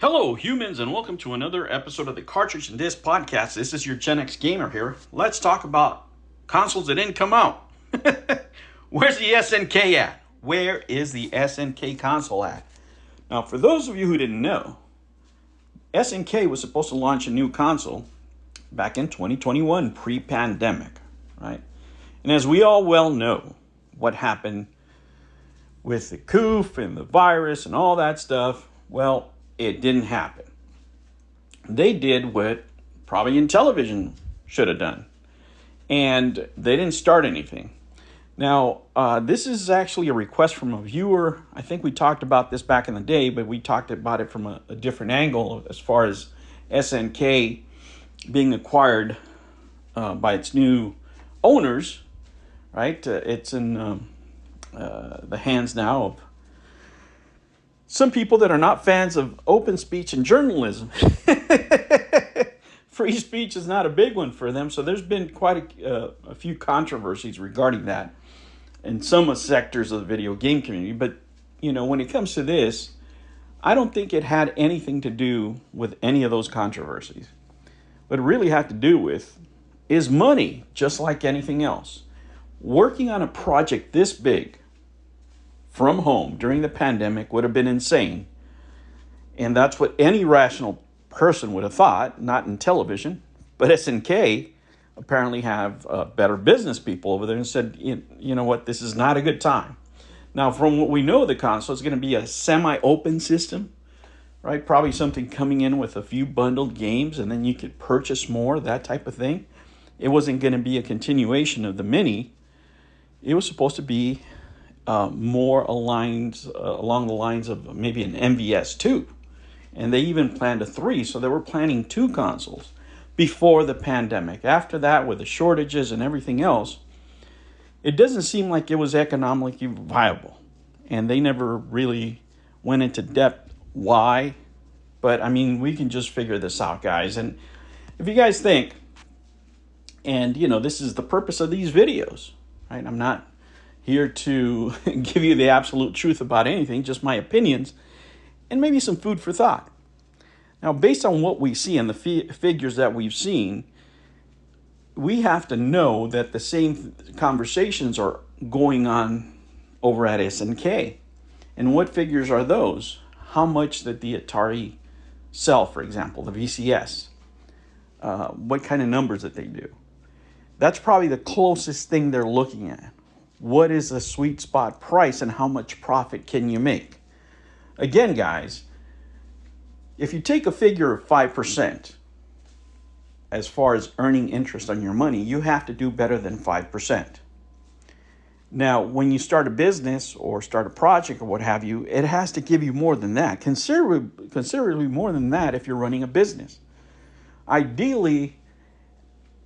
Hello, humans, and welcome to another episode of the Cartridge and Disc Podcast. This is your Gen X Gamer here. Let's talk about consoles that didn't come out. Where's the SNK at? Where is the SNK console at? Now, for those of you who didn't know, SNK was supposed to launch a new console back in 2021, pre-pandemic, right? And as we all well know, what happened with the coof and the virus and all that stuff, well, it didn't happen. They did what probably in television should have done. And they didn't start anything. Now, this is actually a request from a viewer. I think we talked about this back in the day, but we talked about it from a different angle as far as SNK being acquired by its new owners, right? It's in the hands now of some people that are not fans of open speech and journalism. Free speech is not a big one for them, so there's been quite a few controversies regarding that in some sectors of the video game community. But, you know, when it comes to this, I don't think it had anything to do with any of those controversies. What it really had to do with is money, just like anything else. Working on a project this big from home during the pandemic would have been insane. And that's what any rational person would have thought, not in television. But SNK apparently have better business people over there and said, you know what, this is not a good time. Now, from what we know of the console, it's going to be a semi-open system, right? Probably something coming in with a few bundled games and then you could purchase more, that type of thing. It wasn't going to be a continuation of the Mini. It was supposed to be more aligned along the lines of maybe an MVS2. And they even planned a 3, so they were planning 2 consoles before the pandemic. After that, with the shortages and everything else, it doesn't seem like it was economically viable. And they never really went into depth why. But, I mean, we can just figure this out, guys. And if you guys think, and, you know, this is the purpose of these videos, right? I'm not here to give you the absolute truth about anything, just my opinions, and maybe some food for thought. Now, based on what we see and the figures that we've seen, we have to know that the same conversations are going on over at SNK. And what figures are those? How much did the Atari sell, for example, the VCS? What kind of numbers that they do? That's probably the closest thing they're looking at. What is the sweet spot price and how much profit can you make? Again, guys, if you take a figure of 5% as far as earning interest on your money, you have to do better than 5%. Now, when you start a business or start a project or what have you, it has to give you more than that. Considerably more than that if you're running a business. Ideally,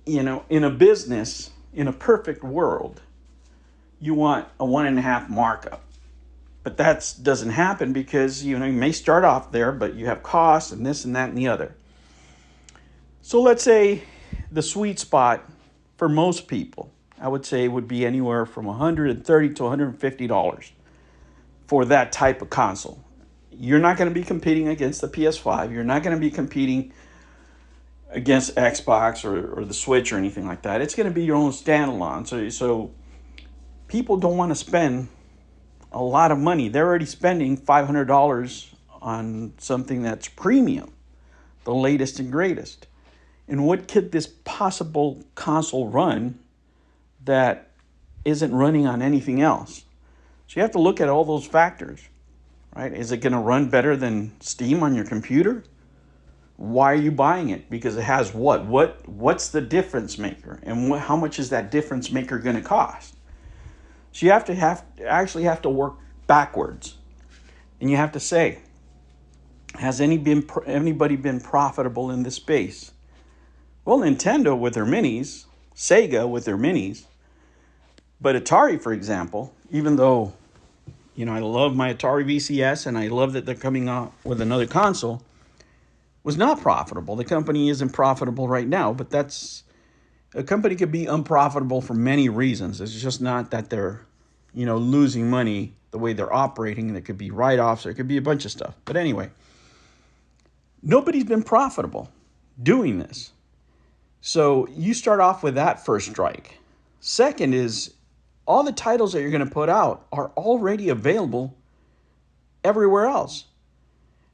you know, in a business, in a perfect world, you want a 1.5 markup. But that doesn't happen because, you know, you may start off there, but you have costs and this and that and the other. So let's say the sweet spot for most people, I would say, would be anywhere from $130 to $150 for that type of console. You're not going to be competing against the PS5. You're not going to be competing against Xbox or the Switch or anything like that. It's going to be your own standalone. So people don't want to spend a lot of money. They're already spending $500 on something that's premium, the latest and greatest. And what could this possible console run that isn't running on anything else? So you have to look at all those factors, right? Is it going to run better than Steam on your computer? Why are you buying it? Because it has what? What's the difference maker? And how much is that difference maker going to cost? So you actually have to work backwards. And you have to say, has anybody been profitable in this space? Well, Nintendo with their minis, Sega with their minis, but Atari, for example, even though, you know, I love my Atari VCS and I love that they're coming out with another console, was not profitable. The company isn't profitable right now, but a company could be unprofitable for many reasons. It's just not that they're, you know, losing money the way they're operating. There could be write-offs. There could be a bunch of stuff. But anyway, Nobody's been profitable doing this. So you start off with that first strike. Second is all the titles that you're going to put out are already available everywhere else.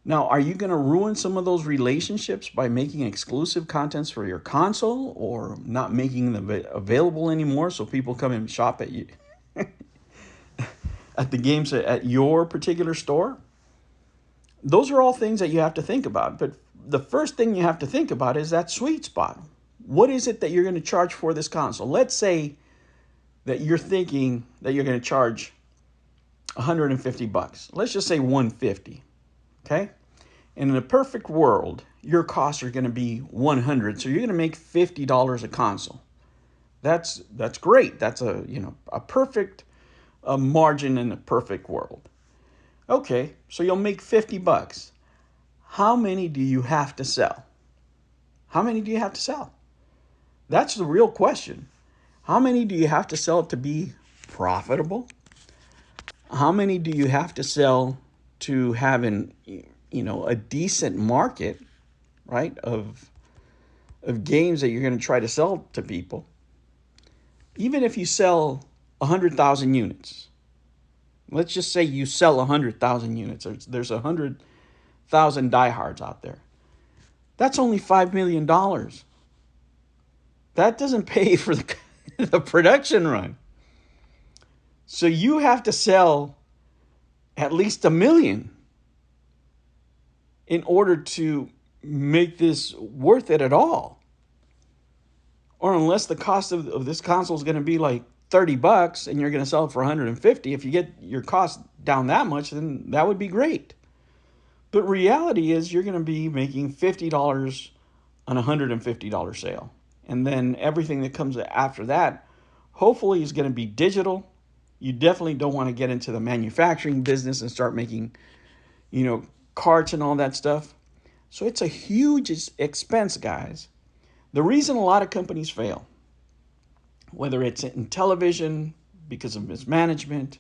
Now, are you going to ruin some of those relationships by making exclusive contents for your console or not making them available anymore so people come and shop at you at the games at your particular store? Those are all things that you have to think about. But the first thing you have to think about is that sweet spot. What is it that you're going to charge for this console? Let's say that you're thinking that you're going to charge $150. Let's just say $150. Okay? And in a perfect world, your costs are going to be $100. So you're going to make $50 a console. That's great. That's a perfect margin in a perfect world. Okay, so you'll make $50. How many do you have to sell? How many do you have to sell? That's the real question. How many do you have to sell to be profitable? How many do you have to sell to have a decent market, right, of games that you're going to try to sell to people? Even if you sell 100,000 units, let's just say you sell 100,000 units. There's 100,000 diehards out there. That's only $5 million. That doesn't pay for the production run. So you have to sell at least 1 million in order to make this worth it at all. Or unless the cost of this console is going to be like $30 and you're going to sell it for $150, if you get your cost down that much, then that would be great. But reality is you're going to be making $50 on a $150 sale. And then everything that comes after that, hopefully, is going to be digital. You definitely don't want to get into the manufacturing business and start making, carts and all that stuff. So it's a huge expense, guys. The reason a lot of companies fail, whether it's in television because of mismanagement,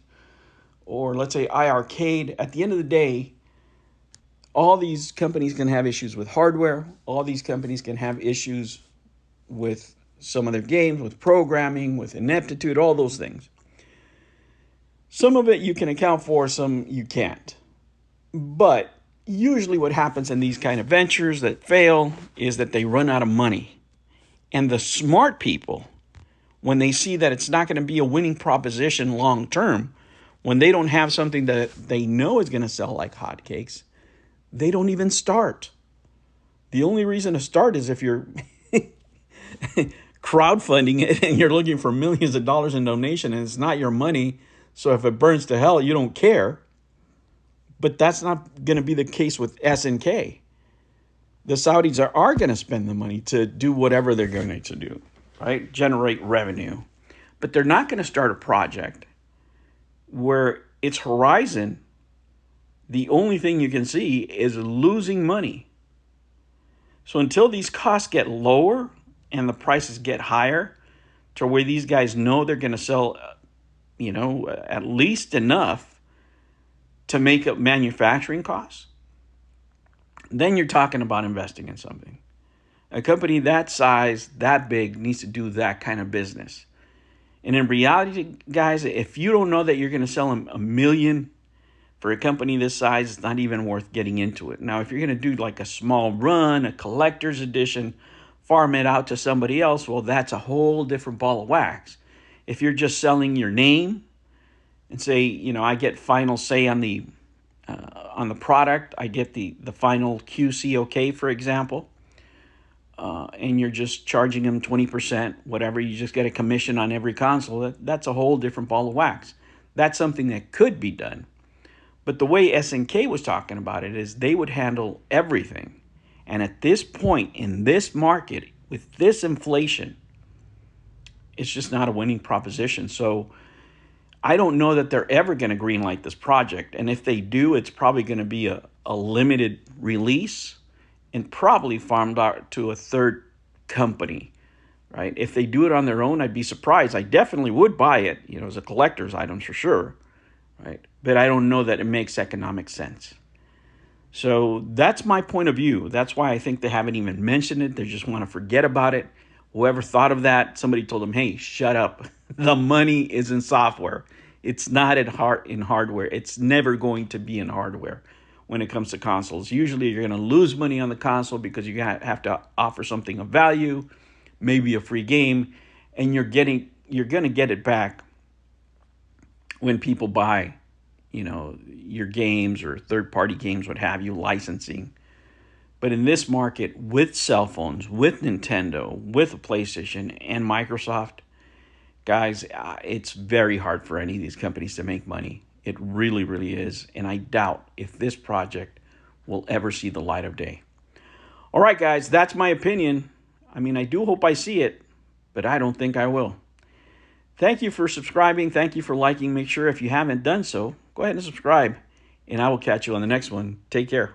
or let's say iArcade, at the end of the day, all these companies can have issues with hardware. All these companies can have issues with some of their games, with programming, with ineptitude, all those things. Some of it you can account for, some you can't. But usually what happens in these kind of ventures that fail is that they run out of money. And the smart people, when they see that it's not going to be a winning proposition long term, when they don't have something that they know is going to sell like hotcakes, they don't even start. The only reason to start is if you're crowdfunding it and you're looking for millions of dollars in donation and it's not your money. So if it burns to hell, you don't care. But that's not going to be the case with SNK. The Saudis are going to spend the money to do whatever they're going to do, right? Generate revenue. But they're not going to start a project where its horizon, the only thing you can see is losing money. So until these costs get lower and the prices get higher to where these guys know they're going to sell, at least enough to make up manufacturing costs, then you're talking about investing in something. A company that size, that big, needs to do that kind of business. And in reality, guys, if you don't know that you're going to sell them 1 million for a company this size, it's not even worth getting into it. Now, if you're going to do like a small run, a collector's edition, farm it out to somebody else, well, that's a whole different ball of wax. If you're just selling your name and say, I get final say on the product, I get the final QC okay, for example, and you're just charging them 20%, whatever, you just get a commission on every console, that's a whole different ball of wax. That's something that could be done. But the way SNK was talking about it is they would handle everything. And at this point in this market, with this inflation, it's just not a winning proposition. So I don't know that they're ever going to greenlight this project. And if they do, it's probably going to be a limited release and probably farmed out to a third company, right? If they do it on their own, I'd be surprised. I definitely would buy it, as a collector's item for sure, right? But I don't know that it makes economic sense. So that's my point of view. That's why I think they haven't even mentioned it. They just want to forget about it. Whoever thought of that, somebody told them, hey, shut up. The money is in software. It's not in hardware. It's never going to be in hardware when it comes to consoles. Usually you're going to lose money on the console because you have to offer something of value, maybe a free game, and you're going to get it back when people buy, your games or third-party games, what have you, licensing. But in this market, with cell phones, with Nintendo, with PlayStation, and Microsoft, guys, it's very hard for any of these companies to make money. It really, really is. And I doubt if this project will ever see the light of day. All right, guys, that's my opinion. I mean, I do hope I see it, but I don't think I will. Thank you for subscribing. Thank you for liking. Make sure if you haven't done so, go ahead and subscribe. And I will catch you on the next one. Take care.